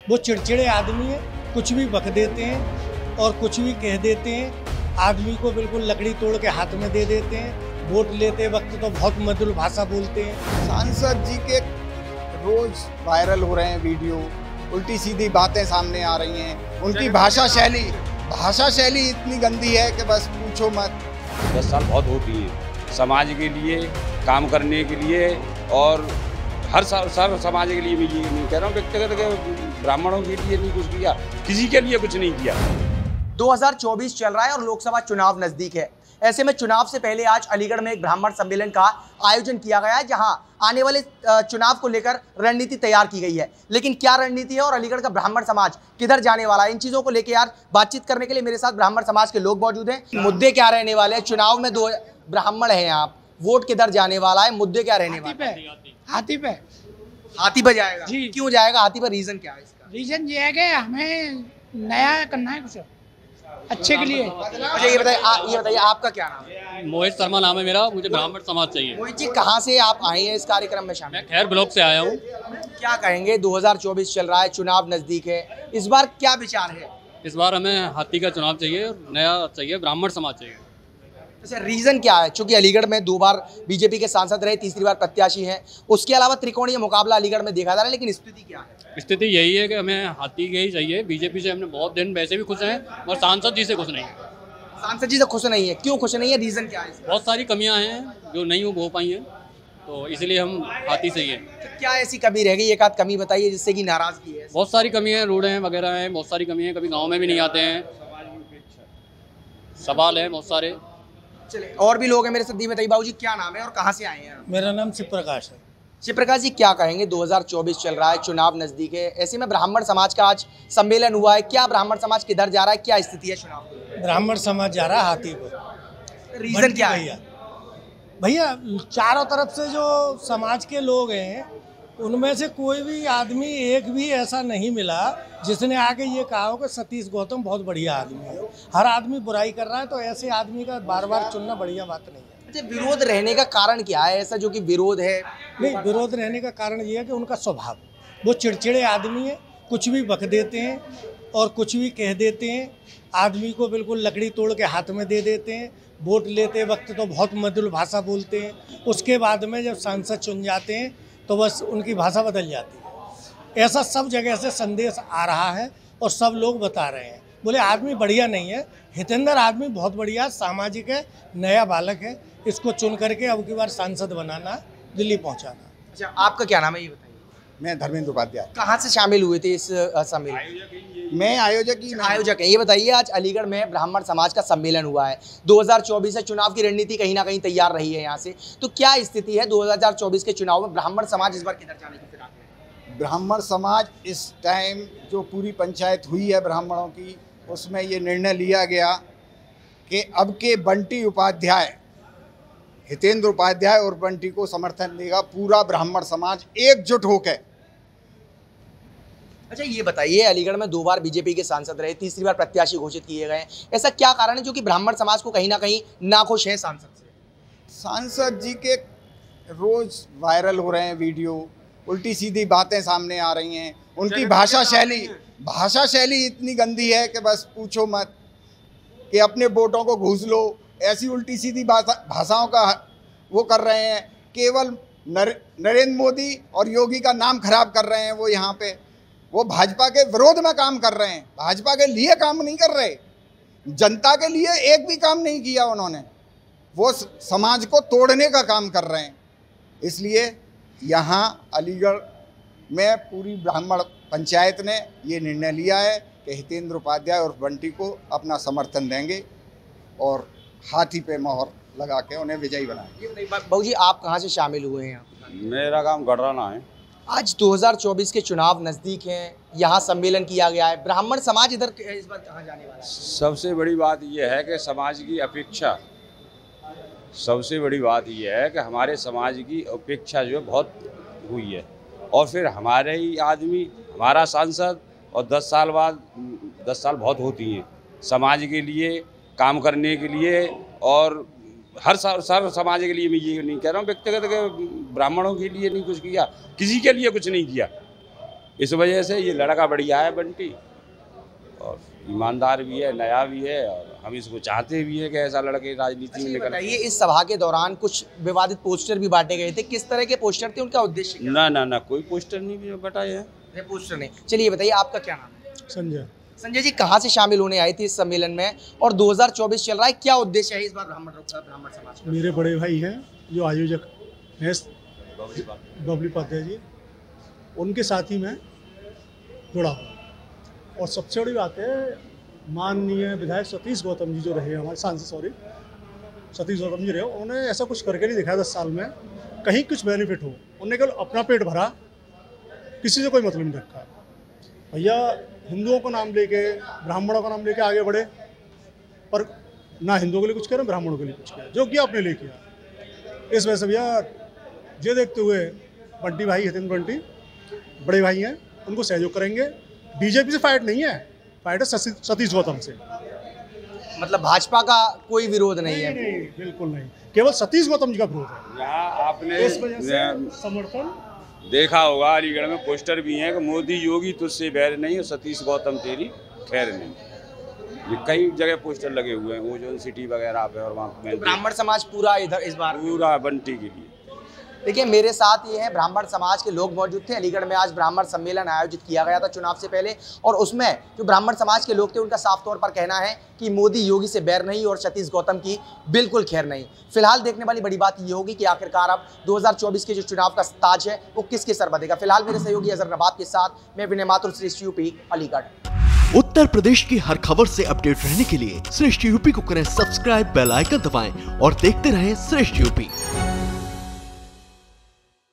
वो चिड़चिड़े आदमी है, कुछ भी बक देते हैं और कुछ भी कह देते हैं। आदमी को बिल्कुल लकड़ी तोड़ के हाथ में दे देते हैं। वोट लेते वक्त तो बहुत मधुर भाषा बोलते हैं। सांसद जी के रोज वायरल हो रहे हैं वीडियो, उल्टी सीधी बातें सामने आ रही हैं। उनकी भाषा शैली इतनी गंदी है कि बस पूछो मत। 10 साल बहुत होती है समाज के लिए, काम करने के लिए, और हर समाज के लिए। मैं ये नहीं कह रहा हूँ व्यक्तिगत ब्राह्मणों के लिए नहीं कुछ किया, किसी के लिए कुछ नहीं किया। 2024 चल रहा है और लोकसभा चुनाव नजदीक है। ऐसे में चुनाव से पहले आज अलीगढ़ में एक ब्राह्मण सम्मेलन का आयोजन किया गया है, जहां आने वाले चुनाव को लेकर रणनीति तैयार की गई है। लेकिन क्या रणनीति है और अलीगढ़ का ब्राह्मण समाज किधर जाने वाला है, इन चीजों को लेकर यार बातचीत करने के लिए मेरे साथ ब्राह्मण समाज के लोग मौजूद हैं। मुद्दे क्या रहने वाले हैं चुनाव में? दो ब्राह्मण हैं आप, वोट किधर जाने वाला है, मुद्दे क्या रहने वाले हैं? हाथी पे जाएगा जी। क्यों जाएगा हाथी पे? रीजन क्या है इसका? रीजन ये है कि हमें नया करना है कुछ अच्छे के लिए। मुझे ये बताइए आपका क्या नाम है? मोहित शर्मा नाम है मेरा। मुझे ब्राह्मण समाज चाहिए। मोहित जी, कहाँ से आप आए हैं इस कार्यक्रम में शामिल? मैं खैर ब्लॉक से आया हूँ। क्या कहेंगे, 2024 चल रहा है, चुनाव नजदीक है, इस बार क्या विचार है? इस बार हमें हाथी का चुनाव चाहिए, नया चाहिए, ब्राह्मण समाज चाहिए। अच्छा, रीजन क्या है? चूंकि अलीगढ़ में 2 बार बीजेपी के सांसद रहे, तीसरी बार प्रत्याशी हैं, उसके अलावा त्रिकोणीय मुकाबला अलीगढ़ में देखा जा रहा है, लेकिन स्थिति क्या है? स्थिति यही है कि हमें हाथी के ही चाहिए। बीजेपी से हमने बहुत दिन वैसे भी खुश हैं, और सांसद जी से खुश नहीं है। सांसद जी से खुश नहीं है, क्यों खुश नहीं है, रीजन क्या है? बहुत सारी कमियां हैं जो नहीं हो पाई हैं, तो इसलिए हम हाथी से ही हैं। तो क्या ऐसी कमी रह गई, एक आध कमी बताइए जिससे कि नाराजगी है? बहुत सारी कमियां हैं, रोडें वगैरह हैं, बहुत सारी कमियां हैं, कभी गाँव में भी नहीं आते हैं, सवाल है बहुत सारे। चले, और भी लोग हैं मेरे साथ। ये बताइए बाबूजी, क्या नाम है और कहाँ से आए हैं? मेरा नाम शिव प्रकाश है। शिव प्रकाश जी, क्या कहेंगे, 2024 चल रहा है, चुनाव नजदीक है, ऐसे में ब्राह्मण समाज का आज सम्मेलन हुआ है, क्या ब्राह्मण समाज किधर जा रहा है, क्या स्थिति है चुनाव की? ब्राह्मण समाज जा रहा है हाथी पर। रीजन क्या है? भैया चारों तरफ से जो समाज के लोग हैं, उनमें से कोई भी आदमी एक भी ऐसा नहीं मिला जिसने आके ये कहा हो कि सतीश गौतम बहुत बढ़िया आदमी है। हर आदमी बुराई कर रहा है, तो ऐसे आदमी का बार बार चुनना बढ़िया बात नहीं है। अच्छा, विरोध रहने का कारण क्या है ऐसा जो कि विरोध है? नहीं, विरोध रहने का कारण ये है कि उनका स्वभाव, वो चिड़चिड़े आदमी है, कुछ भी बक देते हैं और कुछ भी कह देते हैं। आदमी को बिल्कुल लकड़ी तोड़ के हाथ में दे देते हैं। वोट लेते वक्त तो बहुत मधुर भाषा बोलते हैं, उसके बाद में जब सांसद चुन जाते हैं तो बस उनकी भाषा बदल जाती है। ऐसा सब जगह से संदेश आ रहा है और सब लोग बता रहे हैं। बोले आदमी बढ़िया नहीं है, हितेंद्र आदमी बहुत बढ़िया, सामाजिक है, नया बालक है, इसको चुन करके अब की बार सांसद बनाना, दिल्ली पहुंचाना। अच्छा, आपका क्या नाम है ये बताइए? मैं धर्मेंद्र उपाध्याय। कहाँ से शामिल हुए थे इस सम्मेलन? मैं आयोजक है। ये बताइए, आज अलीगढ़ में ब्राह्मण समाज का सम्मेलन हुआ है, 2024 से चुनाव की रणनीति कहीं ना कहीं तैयार रही है यहाँ से, तो क्या स्थिति है 2024 के चुनाव में? ब्राह्मण समाज इस बार किधर जाने की फिराक है? ब्राह्मण समाज इस टाइम जो पूरी पंचायत हुई है ब्राह्मणों की, उसमें ये निर्णय लिया गया कि अब के बंटी उपाध्याय, हितेंद्र उपाध्याय और बंटी को समर्थन देगा पूरा ब्राह्मण समाज एकजुट होकर। अच्छा, ये बताइए, अलीगढ़ में 2 बार बीजेपी के सांसद रहे, तीसरी बार प्रत्याशी घोषित किए गए, ऐसा क्या कारण है जो कि ब्राह्मण समाज को कहीं ना कहीं नाखुश है सांसद से? सांसद जी के रोज वायरल हो रहे हैं वीडियो, उल्टी सीधी बातें सामने आ रही हैं। उनकी भाषा शैली इतनी गंदी है कि बस पूछो मत, कि अपने वोटों को घूस लो, ऐसी उल्टी सीधी भाषाओं का वो कर रहे हैं। केवल नरेंद्र मोदी और योगी का नाम खराब कर रहे हैं। वो यहाँ पे वो भाजपा के विरोध में काम कर रहे हैं, भाजपा के लिए काम नहीं कर रहे, जनता के लिए एक भी काम नहीं किया उन्होंने। वो समाज को तोड़ने का काम कर रहे हैं। इसलिए यहाँ अलीगढ़ में पूरी ब्राह्मण पंचायत ने ये निर्णय लिया है कि हितेंद्र उपाध्याय और बंटी को अपना समर्थन देंगे और हाथी पे मोहर लगा के उन्हें विजयी बनाएंगे। बाबू जी, आप कहाँ से शामिल हुए हैं? मेरा काम गढ़राना है। आज 2024 के चुनाव नज़दीक हैं, यहाँ सम्मेलन किया गया है, ब्राह्मण समाज इधर इस बार कहाँ जाने वाला है? सबसे बड़ी बात यह है कि समाज की अपेक्षा, सबसे बड़ी बात यह है कि हमारे समाज की अपेक्षा जो है बहुत हुई है, और फिर हमारे ही आदमी, हमारा सांसद, और 10 साल बाद 10 साल बहुत होती हैं समाज के लिए, काम करने के लिए, और हर समाज के लिए। मैं ये नहीं कह रहा हूँ व्यक्तिगत ब्राह्मणों के लिए नहीं कुछ किया, किसी के लिए कुछ नहीं किया। इस वजह से ये लड़का बढ़िया है बंटी, और ईमानदार भी है, नया भी है, और हम इसको चाहते भी है कि ऐसा लड़के राजनीति में निकल। बताइए, इस सभा के दौरान कुछ विवादित पोस्टर भी बांटे गए थे, किस तरह के पोस्टर थे, उनका उद्देश्य क्या? ना ना ना, कोई पोस्टर नहीं बटाए हैं। पोस्टर नहीं। चलिए बताइए, आपका क्या नाम है? संजय। संजय जी, कहाँ से शामिल होने आए थे इस सम्मेलन में, और 2024 चल रहा है, क्या उद्देश्य है इस बार ब्राह्मण समाज का? मेरे बड़े भाई हैं जो आयोजक हैं, बबली उपाध्याय जी, उनके साथ ही मैं जुड़ा हूँ। और सबसे बड़ी बात है, माननीय विधायक सतीश गौतम जी जो रहे, हमारे सांसद सतीश गौतम जी रहे, उन्होंने ऐसा कुछ करके नहीं दिखाया 10 साल में कहीं कुछ बेनिफिट हो। उन्होंने केवल अपना पेट भरा, किसी से कोई मतलब नहीं रखा। भैया हिंदुओं को नाम लेके, ब्राह्मणों का नाम लेके आगे बढ़े, पर ना हिंदुओं के लिए कुछ किया ना ब्राह्मणों के लिए कुछ किया, जो किया अपने लिए किया। इस वजह से भैया ये देखते हुए बंटी भाई, हितेंद्र बंटी बड़े भाई हैं, उनको सहयोग करेंगे। बीजेपी से फाइट नहीं है, फाइट है सतीश गौतम से। मतलब भाजपा का कोई विरोध नहीं है? नहीं, बिल्कुल नहीं, केवल सतीश गौतम जी का विरोध है। यहाँ आपने इस वजह से समर्थन देखा होगा, अलीगढ़ में पोस्टर भी हैं कि मोदी योगी तुझसे बैर नहीं और सतीश गौतम तेरी खैर नहीं। ये कई जगह पोस्टर लगे हुए हैं, ओजोन सिटी वगैरह पे, और वहाँ तो ब्राह्मण समाज पूरा इधर इस बार पूरा बंटी के लिए। देखिए, मेरे साथ ये है, ब्राह्मण समाज के लोग मौजूद थे। अलीगढ़ में आज ब्राह्मण सम्मेलन आयोजित किया गया था चुनाव से पहले, और उसमें जो ब्राह्मण समाज के लोग थे उनका साफ तौर पर कहना है कि मोदी योगी से बैर नहीं और सतीश गौतम की बिल्कुल खैर नहीं। फिलहाल देखने वाली बड़ी बात ये होगी कि आखिरकार अब 2024 के जो चुनाव का ताज है वो किसके सर बंधेगा। फिलहाल मेरे सहयोगी अजहर नवाब के साथ मैं विनय माथुर, श्रेष्ठ यूपी, अलीगढ़। उत्तर प्रदेश की हर खबर से अपडेट रहने के लिए श्रेष्ठ यूपी को करें सब्सक्राइब, बेल आइकन दबाएं और देखते रहें श्रेष्ठ यूपी।